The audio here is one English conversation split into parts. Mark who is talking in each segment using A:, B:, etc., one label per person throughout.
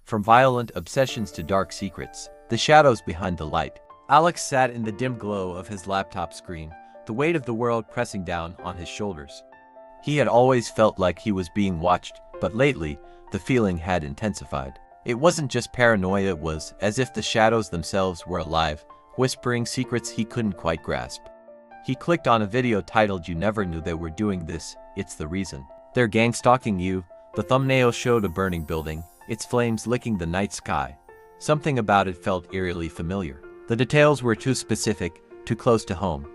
A: From violent obsessions to dark secrets, the shadows behind the light. Alex sat in the dim glow of his laptop screen, the weight of the world pressing down on his shoulders. He had always felt like he was being watched, but lately, the feeling had intensified. It wasn't just paranoia, it was as if the shadows themselves were alive, whispering secrets he couldn't quite grasp. He clicked on a video titled "You Never Knew They Were Doing This, It's the Reason. They're gang stalking you." The thumbnail showed a burning building, its flames licking the night sky. Something about it felt eerily familiar. The details were too specific, too close to home.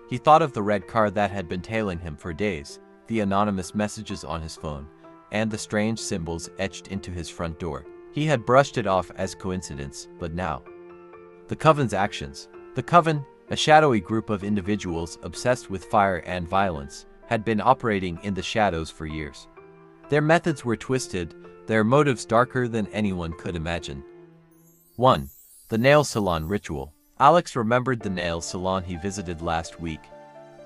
A: He thought of the red car that had been tailing him for days, the anonymous messages on his phone, and the strange symbols etched into his front door. He had brushed it off as coincidence, but now. The Coven's actions. The Coven, a shadowy group of individuals obsessed with fire and violence, had been operating in the shadows for years. Their methods were twisted, their motives darker than anyone could imagine. 1. The nail salon ritual. Alex remembered the nail salon he visited last week.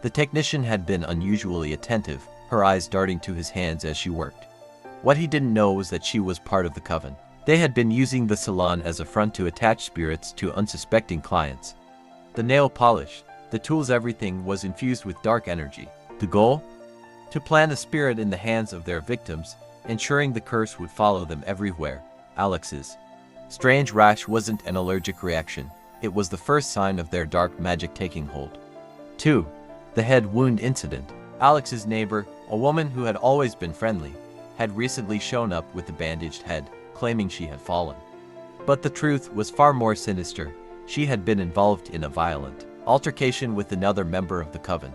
A: The technician had been unusually attentive, her eyes darting to his hands as she worked. What he didn't know was that she was part of the Coven. They had been using the salon as a front to attach spirits to unsuspecting clients. The nail polish, the tools, everything was infused with dark energy. The goal? To plant a spirit in the hands of their victims, ensuring the curse would follow them everywhere. Alex's strange rash wasn't an allergic reaction. It was the first sign of their dark magic taking hold. 2. The head wound incident. Alex's neighbor, a woman who had always been friendly, had recently shown up with a bandaged head, claiming she had fallen. But the truth was far more sinister. She had been involved in a violent altercation with another member of the Coven.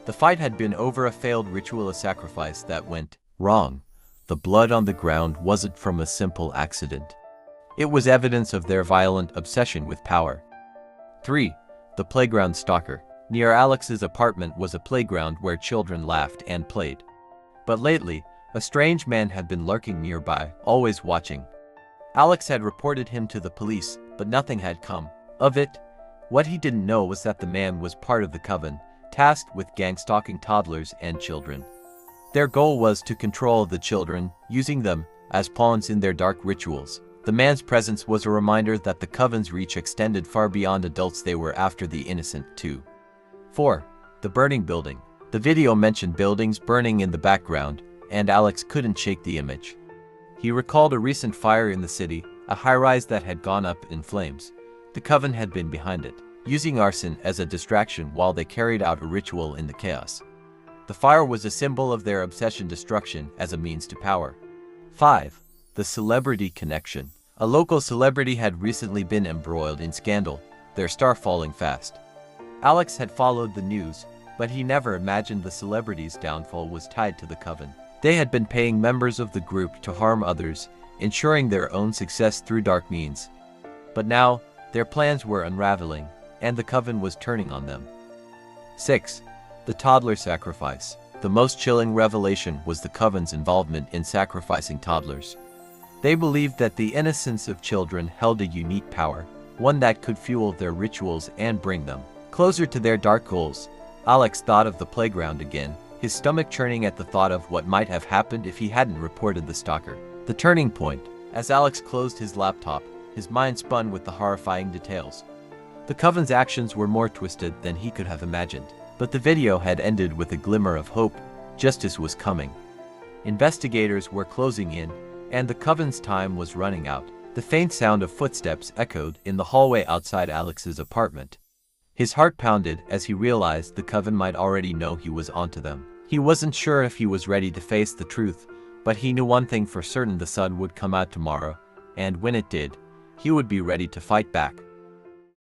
A: The fight had been over a failed ritual sacrifice that went wrong. The blood on the ground wasn't from a simple accident. It was evidence of their violent obsession with power. 3. The playground stalker. Near Alex's apartment was a playground where children laughed and played. But lately, a strange man had been lurking nearby, always watching. Alex had reported him to the police, but nothing had come of it. What he didn't know was that the man was part of the Coven, tasked with gang-stalking toddlers and children. Their goal was to control the children, using them as pawns in their dark rituals. The man's presence was a reminder that the Coven's reach extended far beyond adults. They were after the innocent too. 4. The burning building. The video mentioned buildings burning in the background, and Alex couldn't shake the image. He recalled a recent fire in the city, a high-rise that had gone up in flames. The Coven had been behind it, using arson as a distraction while they carried out a ritual in the chaos. The fire was a symbol of their obsession, destruction as a means to power. 5. The celebrity connection. A local celebrity had recently been embroiled in scandal, their star falling fast. Alex had followed the news, but he never imagined the celebrity's downfall was tied to the Coven. They had been paying members of the group to harm others, ensuring their own success through dark means. But now, their plans were unraveling, and the Coven was turning on them. 6. The toddler sacrifice. The most chilling revelation was the Coven's involvement in sacrificing toddlers. They believed that the innocence of children held a unique power, one that could fuel their rituals and bring them closer to their dark goals. Alex thought of the playground again, his stomach churning at the thought of what might have happened if he hadn't reported the stalker. The turning point. As Alex closed his laptop, his mind spun with the horrifying details. The Coven's actions were more twisted than he could have imagined. But the video had ended with a glimmer of hope. Justice was coming. Investigators were closing in, and the Coven's time was running out. The faint sound of footsteps echoed in the hallway outside Alex's apartment. His heart pounded as he realized the Coven might already know he was onto them. He wasn't sure if he was ready to face the truth, but he knew one thing for certain: the sun would come out tomorrow, and when it did, he would be ready to fight back.